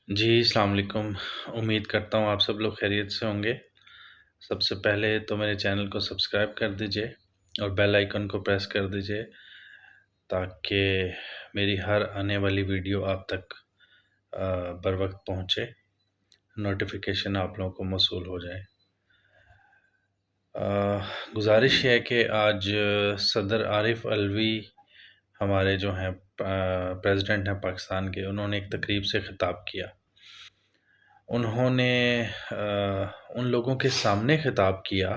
جی السلام علیکم۔ امید کرتا ہوں آپ سب لوگ خیریت سے ہوں گے۔ سب سے پہلے تو میرے چینل کو سبسکرائب کر دیجئے اور بیل آئیکن کو پریس کر دیجئے تاکہ میری ہر آنے والی ویڈیو آپ تک بر وقت پہنچے، نوٹیفیکیشن آپ لوگوں کو موصول ہو جائے۔ گزارش ہے کہ آج صدر عارف علوی ہمارے جو ہیں پریزیڈنٹ ہیں پاکستان کے، انہوں نے ایک تقریب سے خطاب کیا۔ انہوں نے ان لوگوں کے سامنے خطاب کیا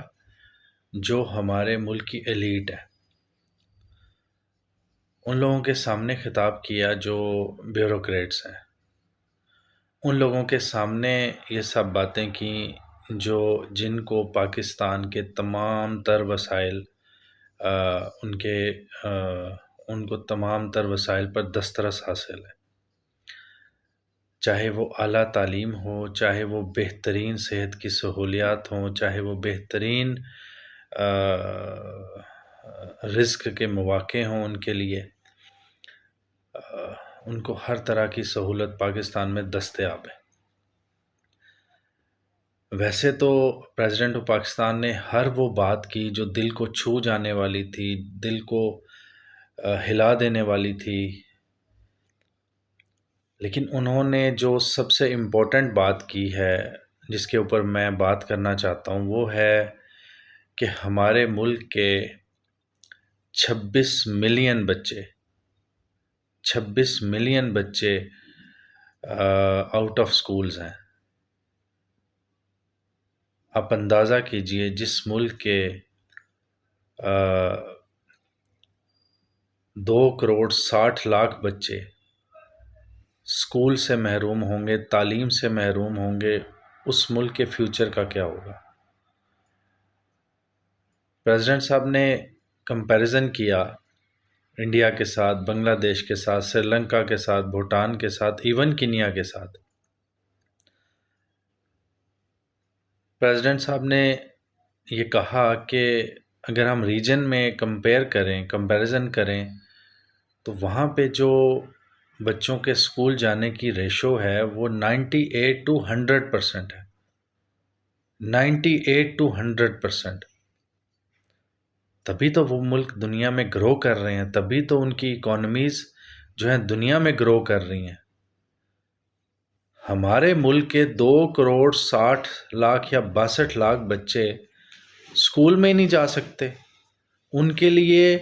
جو ہمارے ملک کی ایلیٹ ہے، ان لوگوں کے سامنے خطاب کیا جو بیوروکریٹس ہیں، ان لوگوں کے سامنے یہ سب باتیں کیں جن کو پاکستان کے تمام تر وسائل ان کو تمام تر وسائل پر دسترس حاصل ہے، چاہے وہ اعلیٰ تعلیم ہو، چاہے وہ بہترین صحت کی سہولیات ہوں، چاہے وہ بہترین رزق کے مواقع ہوں ان کے لیے، ان کو ہر طرح کی سہولت پاکستان میں دستیاب ہے۔ ویسے تو پریزیڈنٹ آف پاکستان نے ہر وہ بات کی جو دل کو چھو جانے والی تھی، دل کو ہلا دینے والی تھی، لیکن انہوں نے جو سب سے امپورٹنٹ بات کی ہے جس کے اوپر میں بات کرنا چاہتا ہوں وہ ہے کہ ہمارے ملک کے 26 ملین بچے آؤٹ آف سکولز ہیں۔ آپ اندازہ کیجئے جس ملک کے 2.60 کروڑ بچے اسکول سے محروم ہوں گے، تعلیم سے محروم ہوں گے، اس ملک کے فیوچر کا کیا ہوگا؟ پریزیڈنٹ صاحب نے کمپیریزن کیا انڈیا کے ساتھ، بنگلہ دیش کے ساتھ، سری لنکا کے ساتھ، بھوٹان کے ساتھ، ایون کینیا کے ساتھ۔ پریزیڈنٹ صاحب نے یہ کہا کہ اگر ہم ریجن میں کمپیریزن کریں تو وہاں پہ جو بچوں کے اسکول جانے کی ریشو ہے وہ 98 to 100% ہے، 98 to 100%۔ تبھی تو وہ ملک دنیا میں گرو کر رہے ہیں، تبھی تو ان کی اکانومیز جو ہیں دنیا میں گرو کر رہی ہیں۔ ہمارے ملک کے 2.60 کروڑ یا 62 لاکھ بچے اسکول میں ہی نہیں جا سکتے، ان کے لیے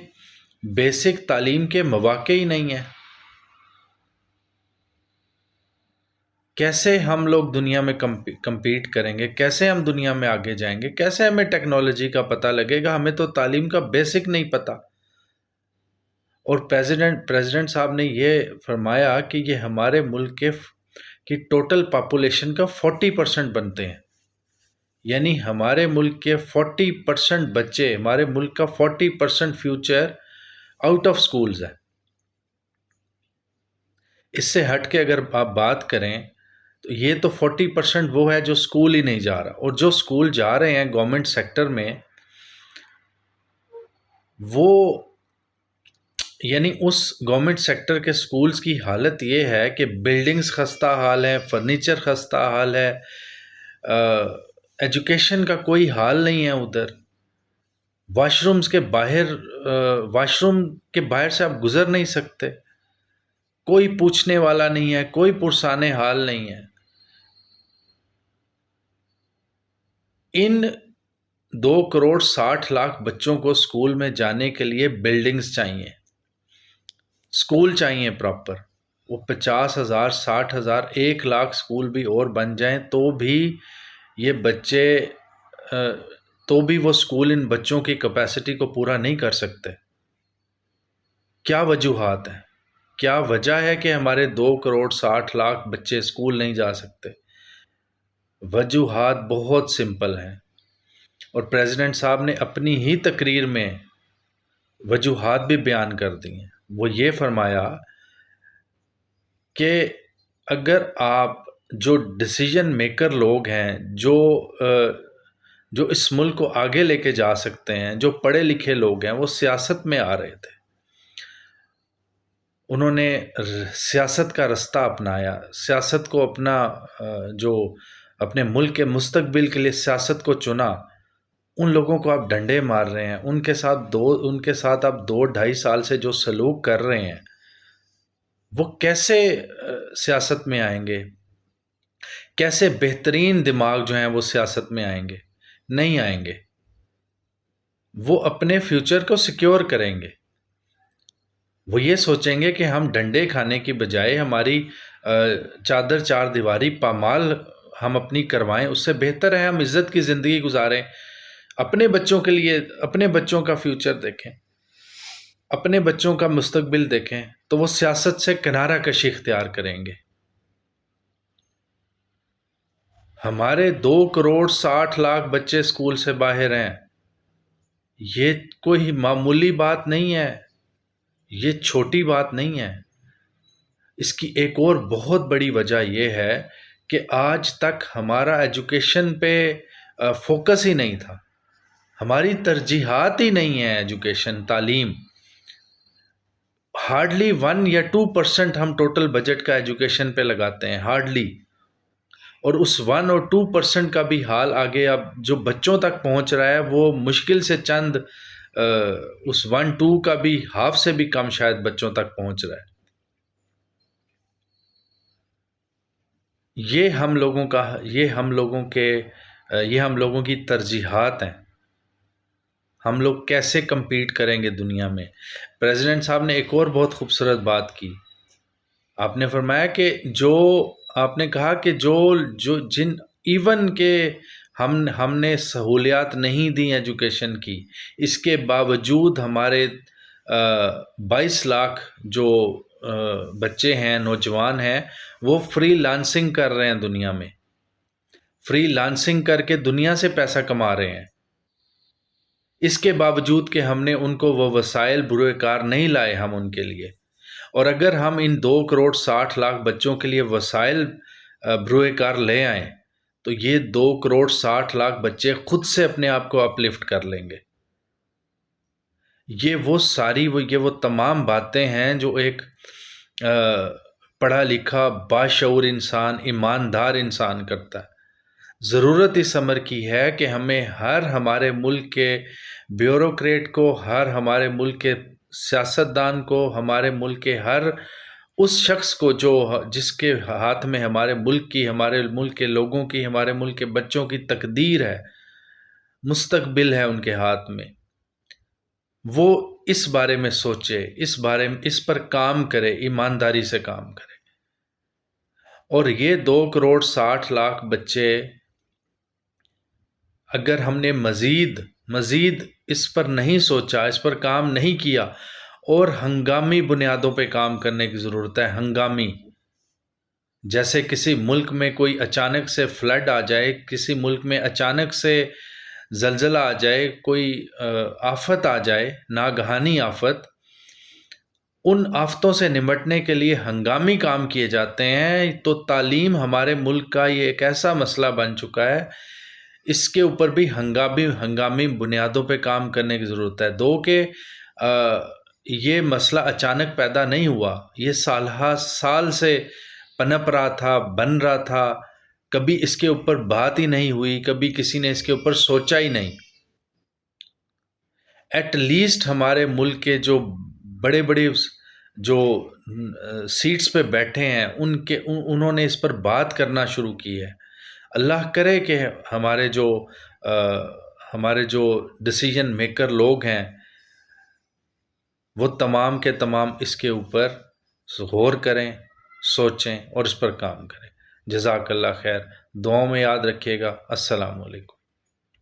بیسک تعلیم کے مواقع ہی نہیں ہیں۔ کیسے ہم لوگ دنیا میں کمپیٹ کریں گے؟ کیسے ہم دنیا میں آگے جائیں گے؟ کیسے ہمیں ٹیکنالوجی کا پتہ لگے گا؟ ہمیں تو تعلیم کا بیسک نہیں پتہ۔ اور پریزیڈنٹ صاحب نے یہ فرمایا کہ یہ ہمارے ملک کی ٹوٹل پاپولیشن کا 40% بنتے ہیں، یعنی ہمارے ملک کے 40% بچے، ہمارے ملک کا 40% فیوچر آؤٹ آف سکولز ہے۔ اس سے ہٹ کے اگر آپ بات کریں تو یہ تو 40% وہ ہے جو اسکول ہی نہیں جا رہا، اور جو اسکول جا رہے ہیں گورنمنٹ سیکٹر میں، وہ یعنی اس گورنمنٹ سیکٹر کے سکولز کی حالت یہ ہے کہ بلڈنگز خستہ حال ہے، فرنیچر خستہ حال ہے، ایجوکیشن کا کوئی حال نہیں ہے ادھر۔ واش روم کے باہر سے آپ گزر نہیں سکتے، کوئی پوچھنے والا نہیں ہے، کوئی پرسانے حال نہیں ہے۔ ان 2.60 کروڑ بچوں کو اسکول میں جانے کے لیے بلڈنگز چاہیے، اسکول چاہیے پراپر۔ وہ 50,000 60,000 1 لاکھ اسکول بھی اور بن جائیں تو بھی یہ بچے تو بھی وہ اسکول ان بچوں کی کیپیسٹی کو پورا نہیں کر سکتے۔ کیا وجوہات ہیں؟ کیا وجہ ہے کہ ہمارے 2.60 کروڑ بچے اسکول نہیں جا سکتے؟ وجوہات بہت سمپل ہیں، اور پریزیڈنٹ صاحب نے اپنی ہی تقریر میں وجوہات بھی بیان کر دی ہیں۔ وہ یہ فرمایا کہ اگر آپ جو ڈیسیژن میکر لوگ ہیں، جو اس ملک کو آگے لے کے جا سکتے ہیں، جو پڑھے لکھے لوگ ہیں، وہ سیاست میں آ رہے تھے، انہوں نے سیاست کا رستہ اپنایا، سیاست کو اپنا جو اپنے ملک کے مستقبل کے لیے سیاست کو چنا، ان لوگوں کو آپ ڈنڈے مار رہے ہیں، ان کے ساتھ آپ 2-2.5 سال سے جو سلوک کر رہے ہیں، وہ کیسے سیاست میں آئیں گے؟ کیسے بہترین دماغ جو ہیں وہ سیاست میں آئیں گے؟ نہیں آئیں گے۔ وہ اپنے فیوچر کو سیکیور کریں گے، وہ یہ سوچیں گے کہ ہم ڈنڈے کھانے کی بجائے ہماری چادر چار دیواری پامال ہم اپنی کروائیں، اس سے بہتر ہے ہم عزت کی زندگی گزاریں، اپنے بچوں کے لیے، اپنے بچوں کا فیوچر دیکھیں، اپنے بچوں کا مستقبل دیکھیں، تو وہ سیاست سے کنارہ کشی اختیار کریں گے۔ ہمارے 2.60 کروڑ بچے اسکول سے باہر ہیں، یہ کوئی معمولی بات نہیں ہے، یہ چھوٹی بات نہیں ہے۔ اس کی ایک اور بہت بڑی وجہ یہ ہے کہ آج تک ہمارا ایجوکیشن پہ فوکس ہی نہیں تھا، ہماری ترجیحات ہی نہیں ہیں ایجوکیشن، تعلیم۔ ہارڈلی 1 یا 2% ہم ٹوٹل بجٹ کا ایجوکیشن پہ لگاتے ہیں، ہارڈلی۔ اور اس 1 اور 2% کا بھی حال آگے اب جو بچوں تک پہنچ رہا ہے وہ مشکل سے چند اس 1-2 کا بھی ہاف سے بھی کم شاید بچوں تک پہنچ رہا ہے۔ یہ ہم لوگوں کی ترجیحات ہیں۔ ہم لوگ کیسے کمپیٹ کریں گے دنیا میں؟ پریزیڈنٹ صاحب نے ایک اور بہت خوبصورت بات کی، آپ نے فرمایا کہ آپ نے کہا کہ جن ایون کہ ہم نے سہولیات نہیں دی ایجوکیشن کی، اس کے باوجود ہمارے 22 لاکھ جو بچے ہیں، نوجوان ہیں، وہ فری لانسنگ کر رہے ہیں دنیا میں، فری لانسنگ کر کے دنیا سے پیسہ کما رہے ہیں۔ اس کے باوجود کہ ہم نے ان کو وہ وسائل بروئے کار نہیں لائے ہم ان کے لیے، اور اگر ہم ان 2.60 کروڑ بچوں کے لیے وسائل بروئے کار لے آئیں تو یہ 2.60 کروڑ بچے خود سے اپنے آپ کو اپ لفٹ کر لیں گے۔ یہ وہ تمام باتیں ہیں جو ایک پڑھا لکھا باشعور انسان، ایماندار انسان کرتا ہے۔ ضرورت اس امر کی ہے کہ ہمیں ہمارے ملک کے بیوروکریٹ کو، ہمارے ملک کے سیاستدان کو، ہمارے ملک کے ہر اس شخص کو جس کے ہاتھ میں ہمارے ملک کے لوگوں کی، ہمارے ملک کے بچوں کی تقدیر ہے، مستقبل ہے ان کے ہاتھ میں، وہ اس بارے میں سوچے، اس پر کام کرے، ایمانداری سے کام کرے۔ اور یہ 2.60 کروڑ بچے، اگر ہم نے مزید اس پر نہیں سوچا، اس پر کام نہیں کیا، اور ہنگامی بنیادوں پہ کام کرنے کی ضرورت ہے، ہنگامی۔ جیسے کسی ملک میں کوئی اچانک سے فلڈ آ جائے، کسی ملک میں اچانک سے زلزلہ آ جائے، کوئی آفت آ جائے، ناگہانی آفت، ان آفتوں سے نمٹنے کے لیے ہنگامی کام کیے جاتے ہیں۔ تو تعلیم ہمارے ملک کا یہ ایک ایسا مسئلہ بن چکا ہے، اس کے اوپر بھی ہنگامی بنیادوں پہ کام کرنے کی ضرورت ہے۔ کہ یہ مسئلہ اچانک پیدا نہیں ہوا، یہ سال سے پنپ رہا تھا، بن رہا تھا، کبھی اس کے اوپر بات ہی نہیں ہوئی، کبھی کسی نے اس کے اوپر سوچا ہی نہیں۔ ایٹ لیسٹ ہمارے ملک کے جو بڑے جو سیٹس پہ بیٹھے ہیں انہوں نے اس پر بات کرنا شروع کی ہے۔ اللہ کرے کہ ہمارے جو ڈیسیژن میکر لوگ ہیں وہ تمام کے تمام اس کے اوپر غور کریں، سوچیں اور اس پر کام کریں۔ جزاک اللہ خیر، دعاؤں میں یاد رکھیے گا۔ السلام علیکم۔